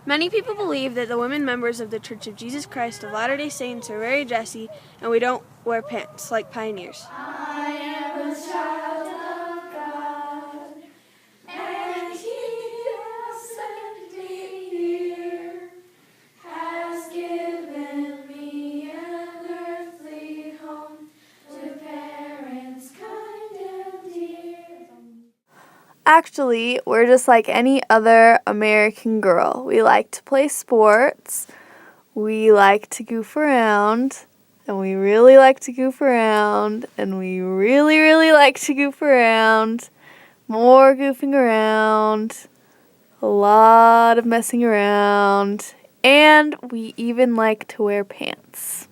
Many people believe that the women members of the Church of Jesus Christ of Latter-day Saints are very dressy and we don't wear pants like pioneers. I am a child of God, and He has sent me here, has given me an earthly home to parents kind and dear. Actually, we're just like any other American girl. We like to play sports, we like to goof around, and we really like to goof around, and we really, really like to goof around. More goofing around, a lot of messing around, and we even like to wear pants.